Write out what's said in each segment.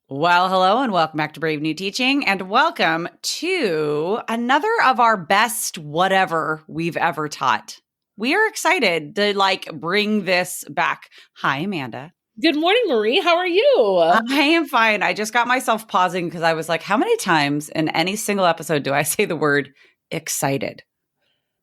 Well, hello and welcome back to Brave New Teaching, and welcome to another of our best whatever we've ever taught. We are excited to bring this back. Hi, Amanda. Good morning, Marie. How are you? I am fine. I just got myself pausing because I was like, how many times in any single episode do I say the word excited?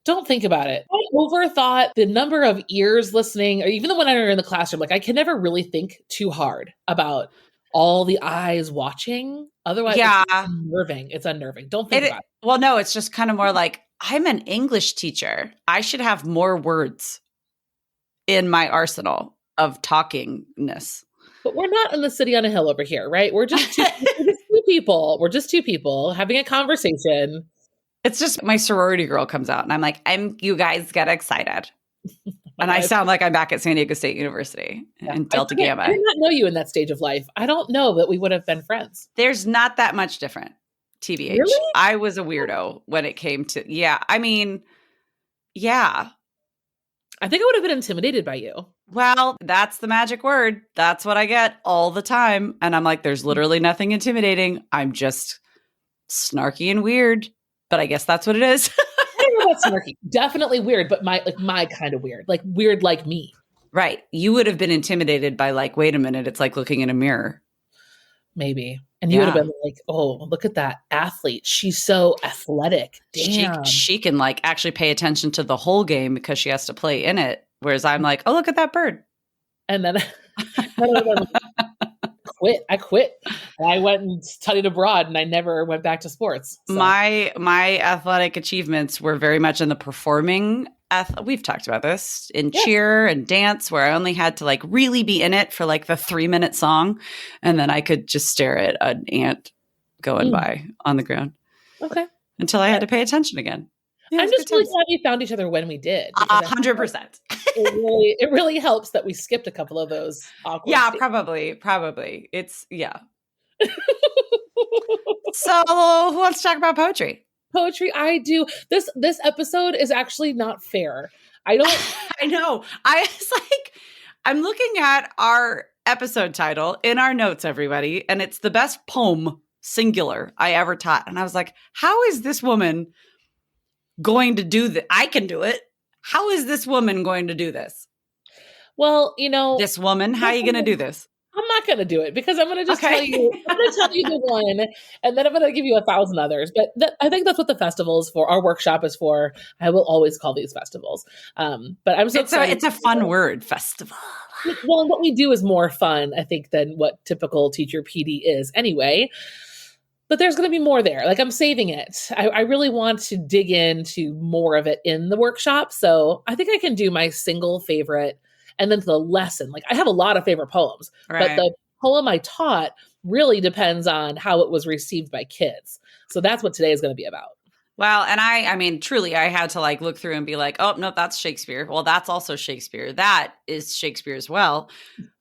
Don't think about it. I overthought the number of ears listening, or even when I'm in the classroom. I can never really think too hard about all the eyes watching. Otherwise, Yeah. it's unnerving. It's unnerving. Don't think about it. Well, no, it's just kind of more like, I'm an English teacher. I should have more words in my arsenal of talkingness. But we're not in the city on a hill over here, right? We're just two people. We're just two people having a conversation. It's just my sorority girl comes out and I'm like, you guys get excited. And I sound like I'm back at San Diego State University and Delta Gamma. I did not know you in that stage of life. I don't know that we would have been friends. There's not that much different, TBH. Really? I was a weirdo when it came to, yeah. I think I would have been intimidated by you. Well, that's the magic word. That's what I get all the time. And I'm like, there's literally nothing intimidating. I'm just snarky and weird. But I guess that's what it is. I don't know about snarky. Definitely weird, but my kind of weird. Weird like me. Right. You would have been intimidated by wait a minute, it's like looking in a mirror. Maybe. And you would have been like, oh, look at that athlete. She's so athletic. Damn. She can actually pay attention to the whole game because she has to play in it. Whereas I'm like, oh, look at that bird. And then I quit. I went and studied abroad and I never went back to sports. So. My athletic achievements were very much in the performing. We've talked about this in cheer and dance, where I only had to really be in it for the 3-minute song. And then I could just stare at an ant going by on the ground. Okay. Until I had to pay attention again. Yeah, I'm just really glad we found each other when we did. 100%. It really helps that we skipped a couple of those awkward stages. Probably. It's, yeah. So who wants to talk about poetry? Poetry, I do. This episode is actually not fair. I know. I'm looking at our episode title in our notes, everybody, and it's the best poem, singular, I ever taught. And I was like, how is this woman going to do that? I can do it. How is this woman going to do this? Well, this woman, how are you going to do this? I'm not going to do it because I'm going to just tell you. I'm going to tell you the one, and then I'm going to give you 1,000 others. But I think that's what the festival is for. Our workshop is for. I will always call these festivals. But I'm so excited. It's a fun word, festival. Well, what we do is more fun, I think, than what typical teacher PD is anyway. But there's going to be more there. I'm saving it. I really want to dig into more of it in the workshop. So I think I can do my single favorite and then the lesson. I have a lot of favorite poems, but the poem I taught really depends on how it was received by kids. So that's what today is going to be about. Well, and I mean, truly, I had to look through and be like, oh, no, that's Shakespeare. Well, that's also Shakespeare. That is Shakespeare as well.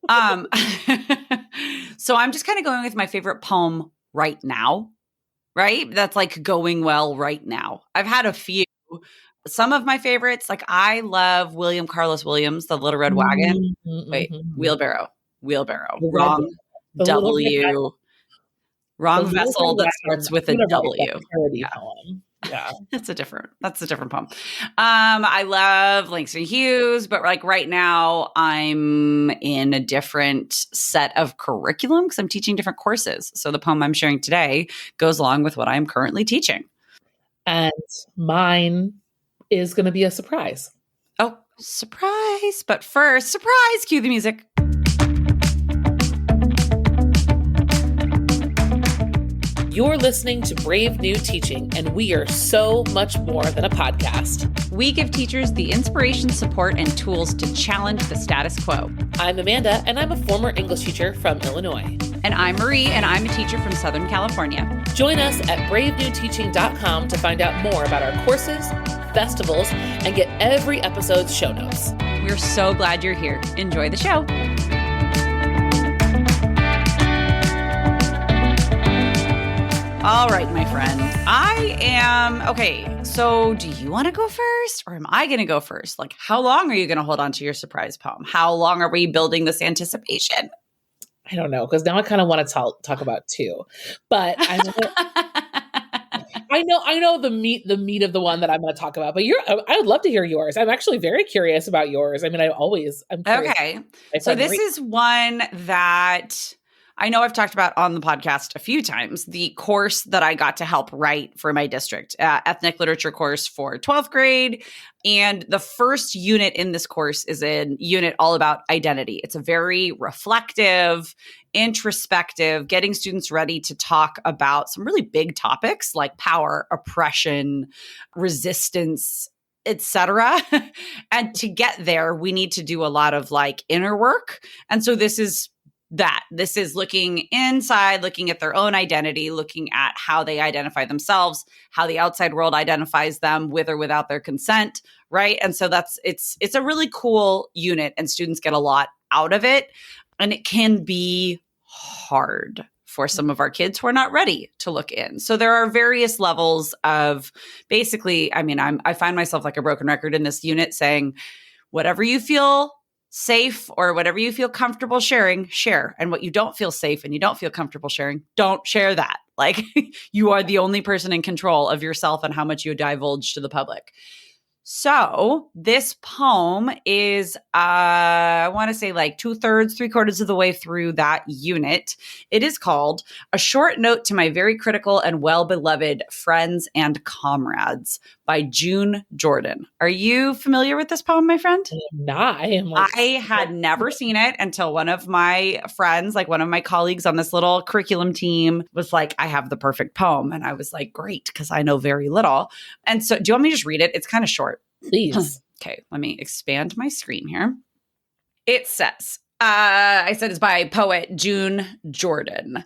So I'm just kind of going with my favorite poem right now, right? That's going well right now. I've had a few. Some of my favorites, I love William Carlos Williams, The Little Red Wagon. Wait, Wheelbarrow. Wrong W. Wrong vessel that starts with a W. Yeah. That's a different poem. I love Langston Hughes, but right now I'm in a different set of curriculum because I'm teaching different courses. So the poem I'm sharing today goes along with what I'm currently teaching. And mine is going to be a surprise. Oh, surprise. But first, surprise, cue the music. You're listening to Brave New Teaching, and we are so much more than a podcast. We give teachers the inspiration, support, and tools to challenge the status quo. I'm Amanda, and I'm a former English teacher from Illinois. And I'm Marie, and I'm a teacher from Southern California. Join us at bravenewteaching.com to find out more about our courses, festivals, and get every episode's show notes. We're so glad you're here. Enjoy the show. All right, my friend. Okay, so do you want to go first or am I going to go first? How long are you going to hold on to your surprise poem? How long are we building this anticipation? I don't know, because now I kind of want to talk about two, but I know the meat of the one that I'm going to talk about. But I would love to hear yours. I'm actually very curious about yours. I mean, I'm curious. Okay. My So friend this Marie. is one that I know I've talked about on the podcast a few times. The course that I got to help write for my district, ethnic literature course for 12th grade. And the first unit in this course is a unit all about identity. It's a very reflective, introspective, getting students ready to talk about some really big topics like power, oppression, resistance, etc. And to get there, we need to do a lot of like inner work. And so this is that. This is looking inside, looking at their own identity, looking at how they identify themselves, how the outside world identifies them with or without their consent, right? And so it's a really cool unit and students get a lot out of it. And it can be hard for some of our kids who are not ready to look in. So there are various levels of basically, I mean, I find myself like a broken record in this unit saying, whatever you feel safe or whatever you feel comfortable sharing, share. And what you don't feel safe and you don't feel comfortable sharing, don't share that. Like you are the only person in control of yourself and how much you divulge to the public. So this poem is, I want to say like 2/3, 3/4 of the way through that unit. It is called A Short Note to My Very Critical and Well-Beloved Friends and Comrades by June Jordan. Are you familiar with this poem, my friend? I am like, I had never seen it until one of my friends, like one of my colleagues on this little curriculum team was like, I have the perfect poem. And I was like, great, because I know very little. And so do you want me to just read it? It's kind of short. please. Okay, let me expand my screen here. It says, I said it's by poet June Jordan.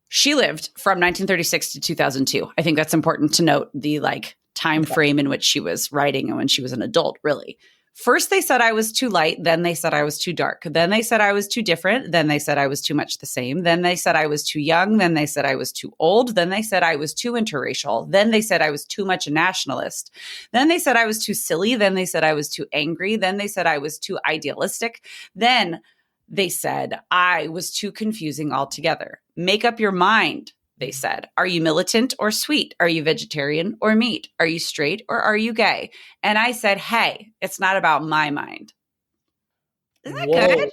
She lived from 1936 to 2002. I think that's important to note the like time frame in which she was writing and when she was an adult, really. First, they said I was too light. Then they said I was too dark. Then they said I was too different. Then they said I was too much the same. Then they said I was too young. Then they said I was too old. Then they said I was too interracial. Then they said I was too much a nationalist. Then they said I was too silly. Then they said I was too angry. Then they said I was too idealistic. Then they said I was too confusing altogether. Make up your mind, they said. Are you militant or sweet? Are you vegetarian or meat? Are you straight or are you gay? And I said, hey, it's not about my mind. Isn't that good?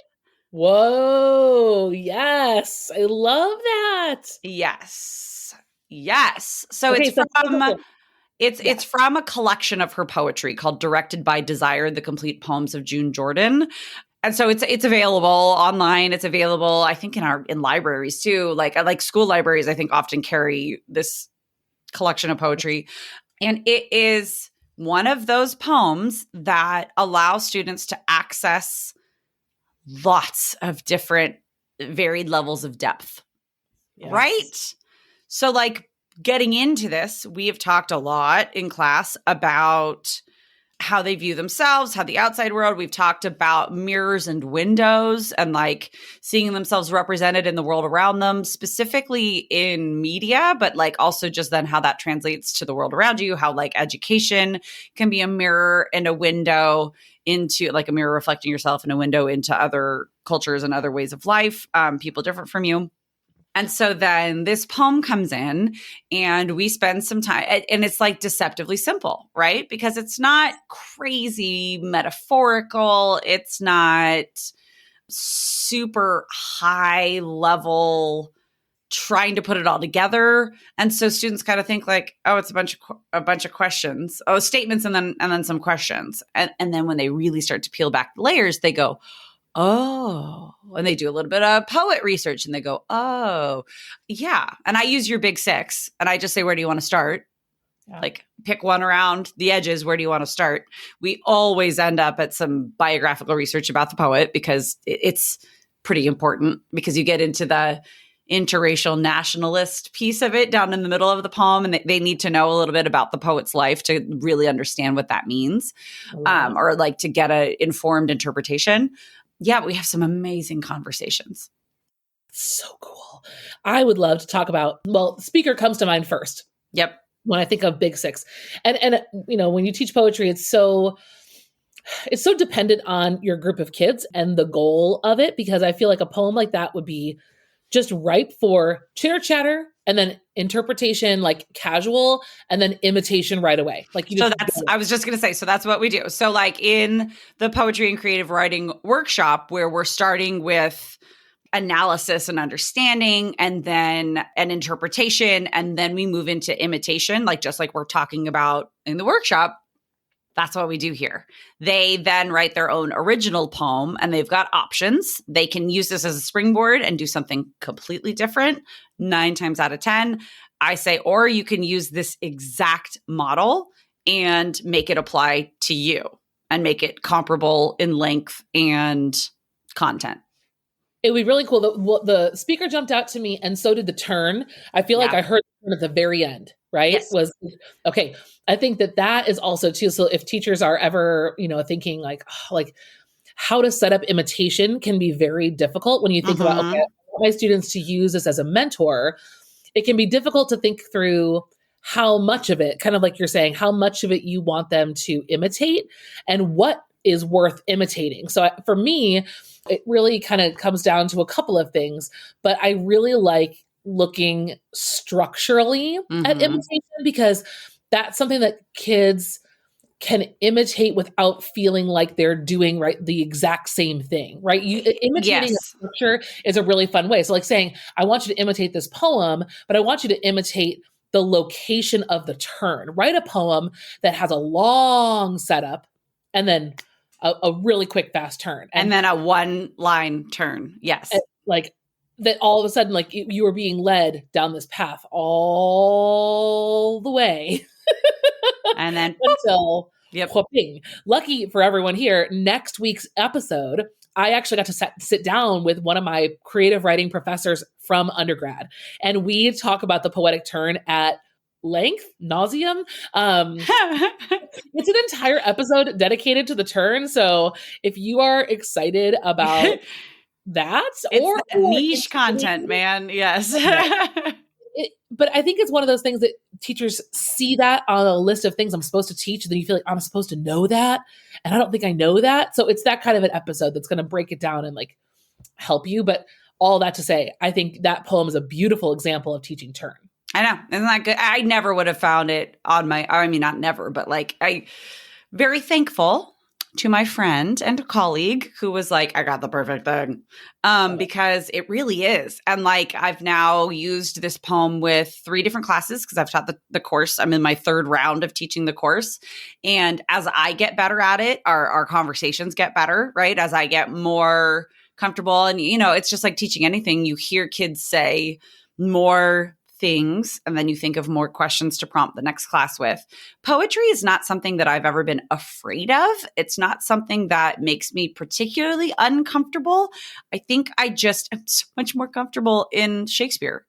Whoa. Yes. I love that. Yes. Yes. So Okay, it's from a collection of her poetry called Directed by Desire, The Complete Poems of June Jordan. And so it's available online. It's available, I think, in libraries too. Like school libraries, I think often carry this collection of poetry. And it is one of those poems that allow students to access lots of different varied levels of depth. Yes. Right? So like getting into this, we have talked a lot in class about how they view themselves, how the outside world. We've talked about mirrors and windows and like seeing themselves represented in the world around them, specifically in media, but like also just then how that translates to the world around you, how like education can be a mirror and a window into like a mirror reflecting yourself and a window into other cultures and other ways of life, people different from you. And so then this poem comes in and we spend some time, and it's like deceptively simple, right? Because it's not crazy metaphorical. It's not super high level trying to put it all together. And so students kind of think like, oh, it's a bunch of questions, statements and then some questions. And then when they really start to peel back the layers, they go, oh, and they do a little bit of poet research and they go, oh, yeah. And I use your big six and I just say, where do you want to start? Yeah. Like pick one around the edges. Where do you want to start? We always end up at some biographical research about the poet because it's pretty important because you get into the interracial nationalist piece of it down in the middle of the poem. And they need to know a little bit about the poet's life to really understand what that means, or like to get an informed interpretation. Yeah, we have some amazing conversations. So cool. I would love to talk about, well, speaker comes to mind first. Yep. When I think of Big Six. And you know, when you teach poetry, it's so it's so dependent on your group of kids and the goal of it, because I feel like a poem like that would be just ripe for chitter chatter and then interpretation, like casual, and then imitation right away. Like you So just that's, go. I was just going to say, so that's what we do. So like in the poetry and creative writing workshop, where we're starting with analysis and understanding and then an interpretation, and then we move into imitation, like just like we're talking about in the workshop. That's what we do here. They then write their own original poem and they've got options. They can use this as a springboard and do something completely different 9 times out of 10. I say, or you can use this exact model and make it apply to you and make it comparable in length and content. It would be really cool. The speaker jumped out to me, and so did the turn. I feel like I heard the turn at the very end, right? Yes. Was okay. I think that is also too. So if teachers are ever, thinking like how to set up imitation can be very difficult when you think about, okay, I want my students to use this as a mentor. It can be difficult to think through how much of it, kind of like you're saying, how much of it you want them to imitate and what is worth imitating. So for me, it really kind of comes down to a couple of things, but I really like looking structurally at imitation, because that's something that kids can imitate without feeling like they're doing the exact same thing, right? Imitating a structure is a really fun way. So like saying, I want you to imitate this poem, but I want you to imitate the location of the turn. Write a poem that has a long setup and then a really quick, fast turn. And then a one-line turn. Yes. Like that all of a sudden, like you were being led down this path all the way. And then until whooping. Lucky for everyone here, next week's episode, I actually got to sit down with one of my creative writing professors from undergrad. And we talk about the poetic turn at length, nauseum. It's an entire episode dedicated to the turn. So if you are excited about that, or niche content, man. Yes. But I think it's one of those things that teachers see that on a list of things I'm supposed to teach. And then you feel like I'm supposed to know that. And I don't think I know that. So it's that kind of an episode that's going to break it down and like help you. But all that to say, I think that poem is a beautiful example of teaching turn. I know. Isn't that good? I never would have found it on not never, but like very thankful to my friend and colleague who was like, I got the perfect thing. Because it really is. And like, I've now used this poem with 3 different classes because I've taught the course. I'm in my 3rd round of teaching the course. And as I get better at it, our conversations get better, right? As I get more comfortable. And, it's just like teaching anything. You hear kids say more things, and then you think of more questions to prompt the next class with. Poetry is not something that I've ever been afraid of. It's not something that makes me particularly uncomfortable. I think I just am so much more comfortable in Shakespeare.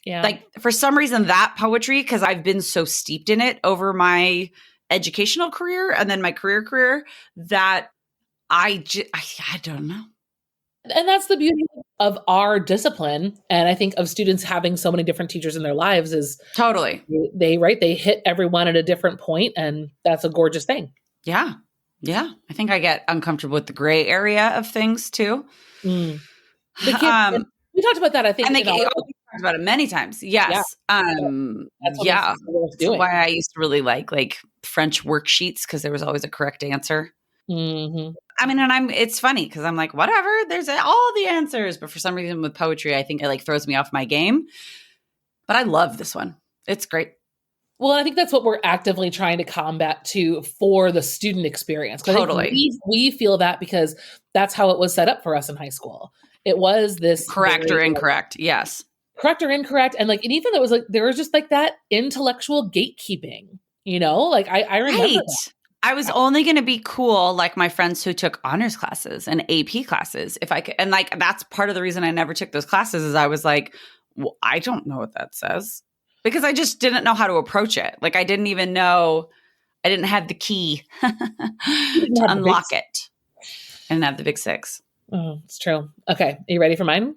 Yeah. Like for some reason that poetry, because I've been so steeped in it over my educational career and then my career, that I don't know. And that's the beauty of our discipline. And I think of students having so many different teachers in their lives is totally they hit everyone at a different point, and that's a gorgeous thing. Yeah. Yeah. I think I get uncomfortable with the gray area of things too. The kids, we talked about that, I think. And we talked about it many times. Yes. Yeah. That's why I used to really like French worksheets, because there was always a correct answer. Mm-hmm. I mean, and it's funny because I'm like, whatever, there's all the answers. But for some reason with poetry, I think it like throws me off my game. But I love this one. It's great. Well, I think that's what we're actively trying to combat too for the student experience. Totally. We feel that because that's how it was set up for us in high school. It was this correct or incorrect. Yes. Correct or incorrect. And like, and even there was just like that intellectual gatekeeping, like I remember that. I was only going to be cool like my friends who took honors classes and AP classes if I could. And like, that's part of the reason I never took those classes is I was like, well, I don't know what that says, because I just didn't know how to approach it. Like I didn't even know, I didn't have the key to unlock it. I didn't have the big 6. Oh, it's true. Okay. Are you ready for mine?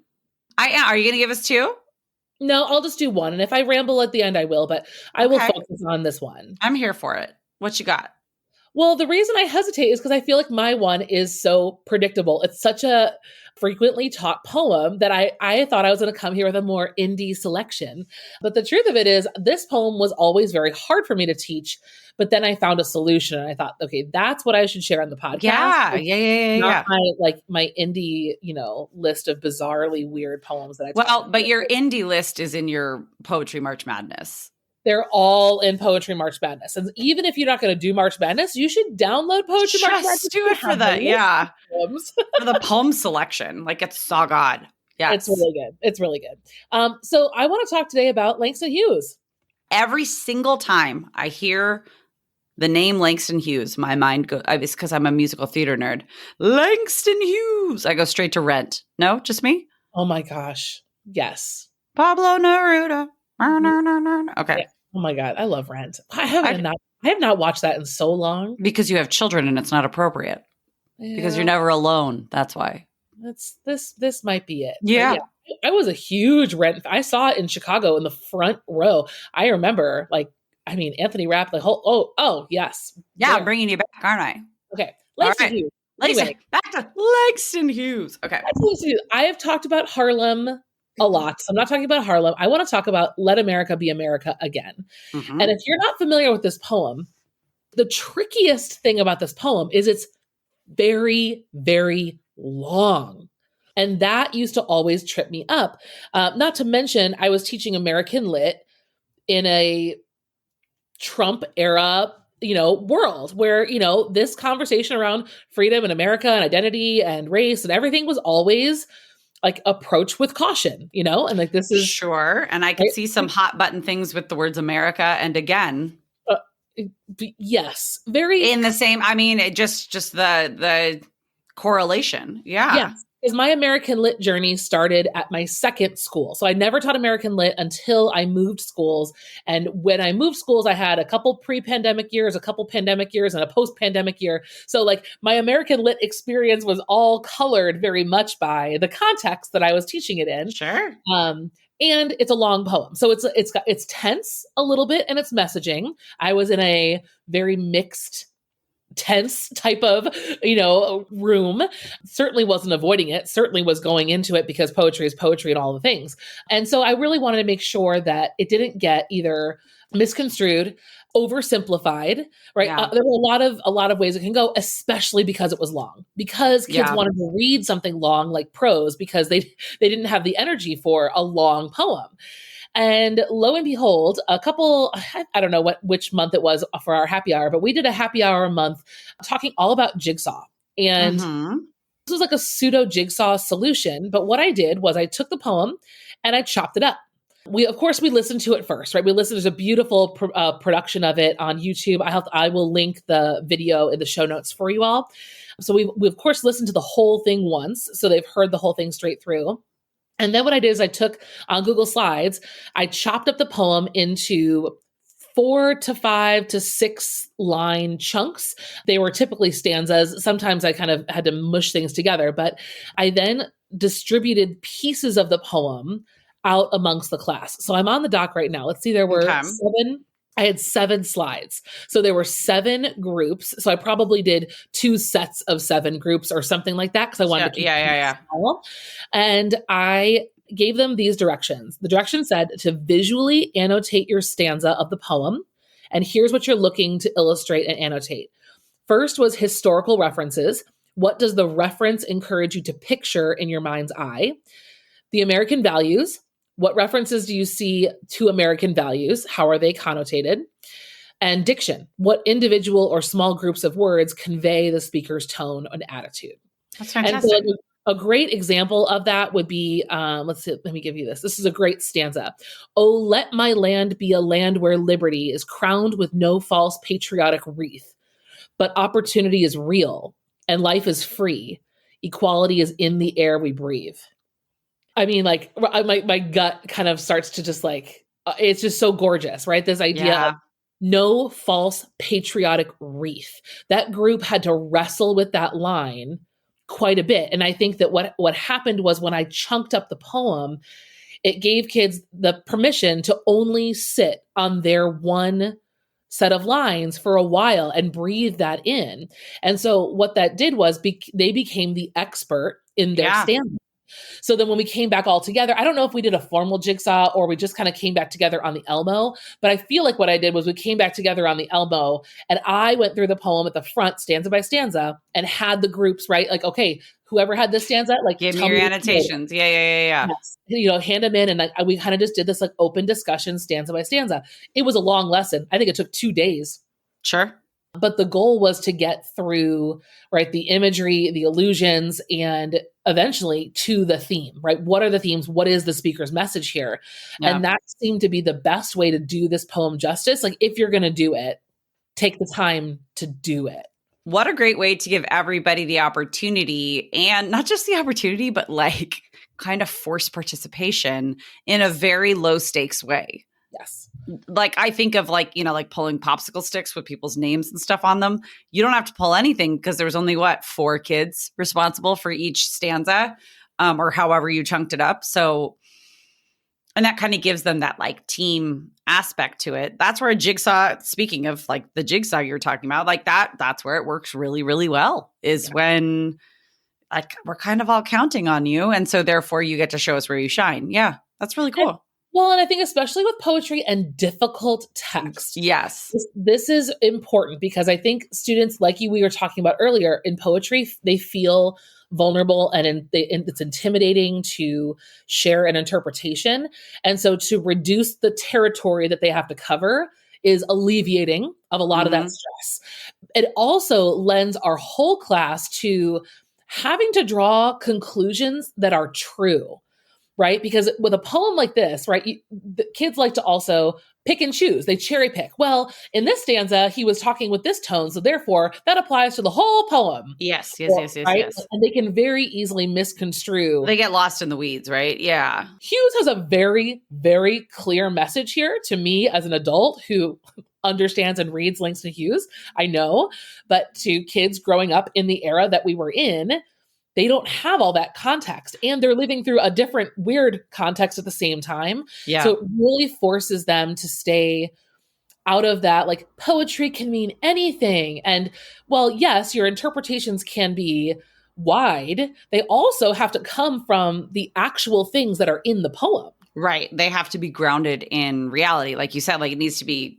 Are you going to give us 2? No, I'll just do 1. And if I ramble at the end, I will, but I will focus on this one. I'm here for it. What you got? Well, the reason I hesitate is because I feel like my one is so predictable. It's such a frequently taught poem that I thought I was going to come here with a more indie selection. But the truth of it is, this poem was always very hard for me to teach. But then I found a solution and I thought, okay, that's what I should share on the podcast. Yeah, Like, yeah, yeah, yeah, not yeah. my indie, list of bizarrely weird poems that I taught. Well, but your indie list is in your Poetry March Madness. They're all in Poetry March Madness. And even if you're not going to do March Madness, you should download Poetry March Madness. Just do it for the, yeah. For the poem selection. Like, it's so good. Yes. It's really good. It's really good. So I want to talk today about Langston Hughes. Every single time I hear the name Langston Hughes, my mind goes, it's because I'm a musical theater nerd. Langston Hughes. I go straight to Rent. No, just me? Oh my gosh. Yes. Pablo Neruda. Okay. Yeah. Oh my God. I love Rent. I have not watched that in so long. Because you have children and it's not appropriate. Yeah. Because you're never alone. That's why. This might be it. Yeah. I was a huge Rent. I saw it in Chicago in the front row. I remember Anthony Rapp, the whole, oh yes. Yeah, I'm bringing you back, aren't I? Okay. Langston Hughes. Anyway. Back to Langston Hughes. Okay. I have talked about Harlem a lot. So I'm not talking about Harlem. I want to talk about Let America Be America Again. Mm-hmm. And if you're not familiar with this poem, the trickiest thing about this poem is it's very, very long. And that used to always trip me up. Not to mention, I was teaching American Lit in a Trump era, world where, this conversation around freedom and America and identity and race and everything was always like approach with caution, and like this is sure. And I can see some hot button things with the words America and again. Yes, very in the same. I mean, it just the correlation. Yeah. Yes. Because my American Lit journey started at my second school. So I never taught American Lit until I moved schools. And when I moved schools, I had a couple pre-pandemic years, a couple pandemic years, and a post-pandemic year. So like my American Lit experience was all colored very much by the context that I was teaching it in. Sure. And it's a long poem. So it's tense a little bit and it's messaging. I was in a very mixed tense type of, room. Certainly wasn't avoiding it, certainly was going into it because poetry is poetry and all the things. And so I really wanted to make sure that it didn't get either misconstrued, oversimplified, right? Yeah. There were a lot of ways it can go, especially because it was long, because kids wanted to read something long like prose because they didn't have the energy for a long poem. And lo and behold, I don't know which month it was for our happy hour, but we did a happy hour month talking all about jigsaw. And this was like a pseudo jigsaw solution. But what I did was I took the poem and I chopped it up. We listened to it first, right? There's a beautiful production of it on YouTube. I will link the video in the show notes for you all. So we of course listened to the whole thing once. So they've heard the whole thing straight through. And then what I did is I took on Google Slides, I chopped up the poem into 4 to 5 to 6 line chunks. They were typically stanzas. Sometimes I kind of had to mush things together, but I then distributed pieces of the poem out amongst the class. So I'm on the doc right now. Let's see, there were 7. I had 7 slides. So there were 7 groups. So I probably did 2 sets of 7 groups or something like that because I wanted to keep it small. And I gave them these directions. The direction said to visually annotate your stanza of the poem. And here's what you're looking to illustrate and annotate. First was historical references. What does the reference encourage you to picture in your mind's eye? The American values. What references do you see to American values? How are they connotated? And diction. What individual or small groups of words convey the speaker's tone and attitude? That's fantastic. And so a great example of that would be, let me give you this. This is a great stanza. Oh, let my land be a land where liberty is crowned with no false patriotic wreath, but opportunity is real and life is free. Equality is in the air we breathe. I mean, like my gut kind of starts to just like, it's just so gorgeous, right? This idea of no false patriotic wreath. That group had to wrestle with that line quite a bit. And I think that what happened was when I chunked up the poem, it gave kids the permission to only sit on their one set of lines for a while and breathe that in. And so what that did was they became the expert in their Yeah. stanza. So then when we came back all together, I don't know if we did a formal jigsaw or we just kind of came back together on the Elmo, but I feel like what I did was we came back together on the Elmo and I went through the poem at the front, stanza by stanza, and had the groups, right? Like, okay, whoever had this stanza, like Give me tell your me. annotations. Yeah. Yes. Hand them in. And like, we kind of just did this like open discussion stanza by stanza. It was a long lesson. I think it took 2 days. Sure. But the goal was to get through, right, the imagery, the illusions, and eventually to the theme, right? What are the themes? What is the speaker's message here? Yeah. And that seemed to be the best way to do this poem justice. Like, if you're going to do it, take the time to do it. What a great way to give everybody the opportunity, and not just the opportunity, but like kind of force participation in a very low stakes way. Yes. Like I think of like, like pulling popsicle sticks with people's names and stuff on them. You don't have to pull anything because there was only 4 kids responsible for each stanza, or however you chunked it up. So, and that kind of gives them that like team aspect to it. That's where a jigsaw, speaking of like the jigsaw you're talking about, like that's where it works really, really well is when like we're kind of all counting on you. And so therefore you get to show us where you shine. Yeah, that's really cool. And I think especially with poetry and difficult text. Yes. This is important because I think students like we were talking about earlier in poetry, they feel vulnerable and it's intimidating to share an interpretation. And so to reduce the territory that they have to cover is alleviating of a lot of that stress. It also lends our whole class to having to draw conclusions that are true. Right? Because with a poem like this, right, the kids like to also pick and choose. They cherry pick. Well, in this stanza, he was talking with this tone, so therefore that applies to the whole poem. Yes. Right? Yes. And they can very easily misconstrue. They get lost in the weeds, right? Yeah. Hughes has a very, very clear message here to me as an adult who understands and reads Langston Hughes. I know, but to kids growing up in the era that we were in, they don't have all that context and they're living through a different weird context at the same time. Yeah. So it really forces them to stay out of that. Like poetry can mean anything. And well, yes, your interpretations can be wide. They also have to come from the actual things that are in the poem. Right. They have to be grounded in reality. Like you said, like it needs to be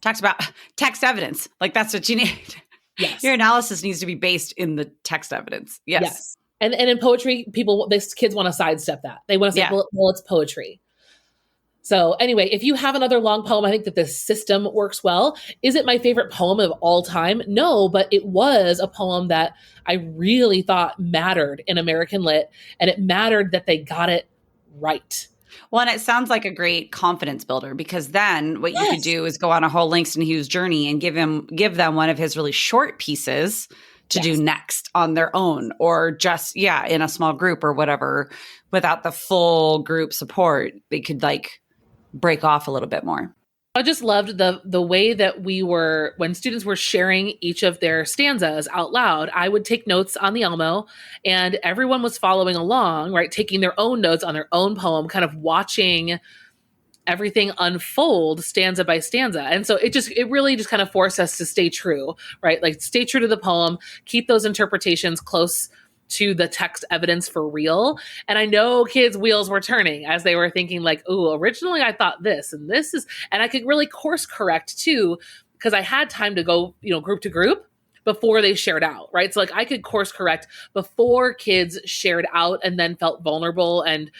talks about text evidence. Like that's what you need. Yes. Your analysis needs to be based in the text evidence. Yes. And in poetry, kids want to sidestep that. They want to say, well, it's poetry. So anyway, if you have another long poem, I think that this system works well. Is it my favorite poem of all time? No, but it was a poem that I really thought mattered in American Lit, and it mattered that they got it right. Well, and it sounds like a great confidence builder because then what you could do is go on a whole Langston Hughes journey and give them one of his really short pieces to do next on their own or just, in a small group or whatever without the full group support. They could like break off a little bit more. I just loved the way that when students were sharing each of their stanzas out loud, I would take notes on the Elmo and everyone was following along, right? Taking their own notes on their own poem, kind of watching everything unfold stanza by stanza. And so it really just kind of forced us to stay true, right? Like stay true to the poem, keep those interpretations close to the text evidence for real. And I know kids' wheels were turning as they were thinking like, oh, originally I thought this and this is, and I could really course correct too, because I had time to go, group to group before they shared out, right? So like I could course correct before kids shared out and then felt vulnerable and,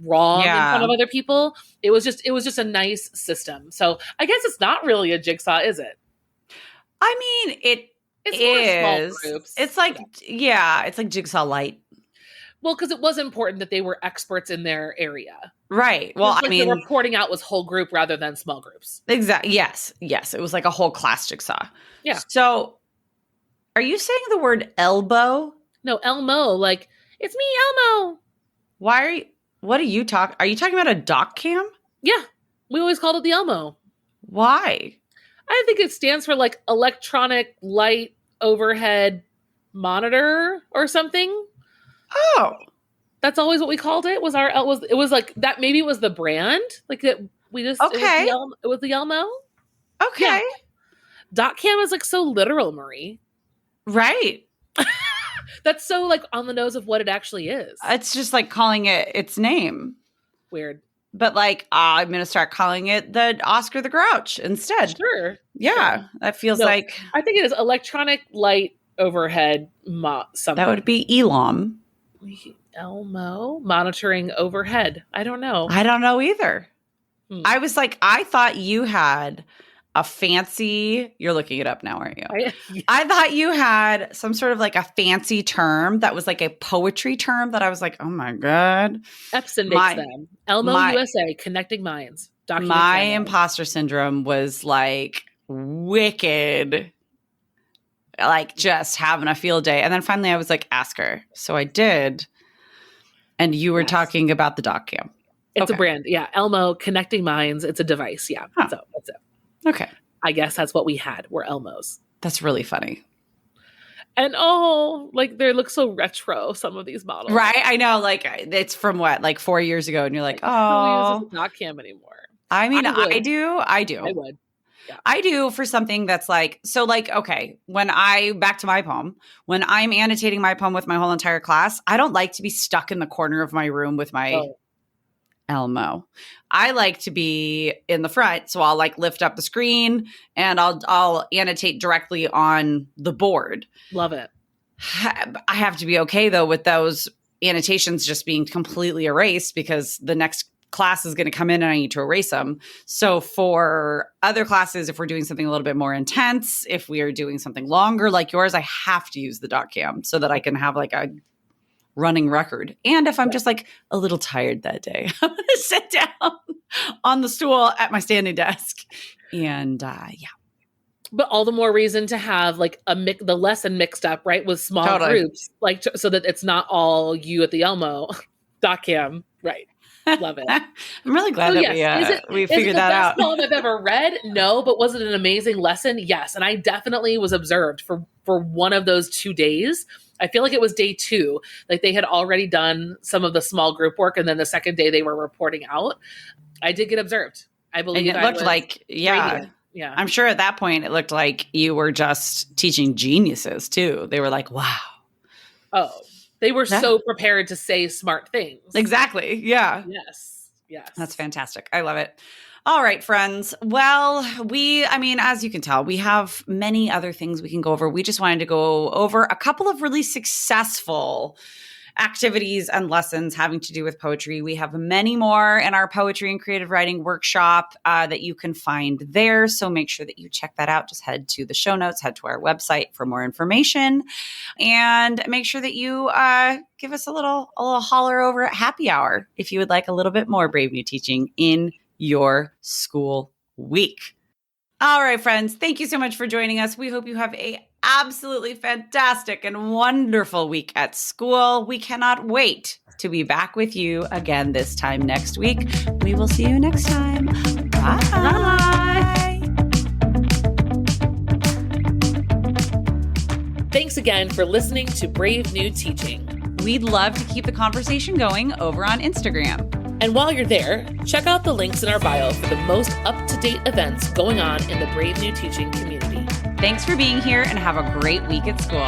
wrong in front of other people. It was just a nice system. So I guess it's not really a jigsaw, is it? I mean, it's more small groups. It's like, it's like Jigsaw Light. Well, because it was important that they were experts in their area. Right. Well, like the reporting out was whole group rather than small groups. Exactly. Yes. It was like a whole class jigsaw. Yeah. So are you saying the word elbow? No, Elmo. Like, it's me, Elmo. Are you talking about a doc cam? Yeah. We always called it the Elmo. Why? I think it stands for like electronic light overhead monitor or something. Oh, that's always what we called it. It was like that. Maybe it was the brand. Like that. We just okay. It was the Elmo. Yeah. Okay. .cam is like so literal, Marie. Right. That's so like on the nose of what it actually is. It's just like calling it its name. Weird. But like, I'm going to start calling it the Oscar the Grouch instead. Sure. Yeah. Sure. That feels No, like. I think it is electronic light overhead something. That would be Elam. Elmo monitoring overhead. I don't know. I don't know either. Hmm. I was like, I thought you had a fancy, you're looking it up now, aren't you? I thought you had some sort of like a fancy term that was like a poetry term that I was like, oh my God. Epson makes them. Elmo USA, Connecting Minds. My imposter syndrome was like wicked, like just having a field day. And then finally I was like, ask her. So I did. And you were talking about the .cam. It's a brand. Yeah. Elmo, Connecting Minds. It's a device. Yeah. Huh. So that's it. Okay. I guess that's what we had. Were Elmos. That's really funny. And like they look so retro, some of these models. Right? I know. Like it's from what? Like 4 years ago. And you're like, oh. Who uses .cam anymore? I mean, I do. I would. Yeah. I do for something that's like, so like, okay, back to my poem, when I'm annotating my poem with my whole entire class, I don't like to be stuck in the corner of my room with my Elmo. I like to be in the front. So I'll like lift up the screen and I'll annotate directly on the board. Love it. I have to be okay though with those annotations just being completely erased because the next class is going to come in and I need to erase them. So for other classes, if we're doing something a little bit more intense, if we are doing something longer like yours, I have to use the .cam so that I can have like a running record. And if I'm just like a little tired that day, I'm going to sit down on the stool at my standing desk. And But all the more reason to have like the lesson mixed up, right? With small groups, like so that it's not all you at the Elmo .cam. Right. Love it. I'm really glad that we figured that out. Is it the best poem I've ever read? No, but was it an amazing lesson? Yes. And I definitely was observed for one of those 2 days. I feel like it was day 2. Like they had already done some of the small group work. And then the second day they were reporting out. I did get observed. I believe and it looked like, radiant. Yeah. I'm sure at that point it looked like you were just teaching geniuses too. They were like, wow. Oh, they were so prepared to say smart things. Exactly. Yeah. Yes. Yes. That's fantastic. I love it. All right, friends. Well, as you can tell, we have many other things we can go over. We just wanted to go over a couple of really successful activities and lessons having to do with poetry. We have many more in our poetry and creative writing workshop that you can find there. So make sure that you check that out. Just head to the show notes, head to our website for more information, and make sure that you give us a little holler over at happy hour if you would like a little bit more Brave New Teaching in your school week. All right, friends, thank you so much for joining us. We hope you have a absolutely fantastic and wonderful week at school. We cannot wait to be back with you again this time next week. We will see you next time. Bye. Bye. Thanks again for listening to Brave New Teaching. We'd love to keep the conversation going over on Instagram. And while you're there, check out the links in our bio for the most up-to-date events going on in the Brave New Teaching community. Thanks for being here and have a great week at school.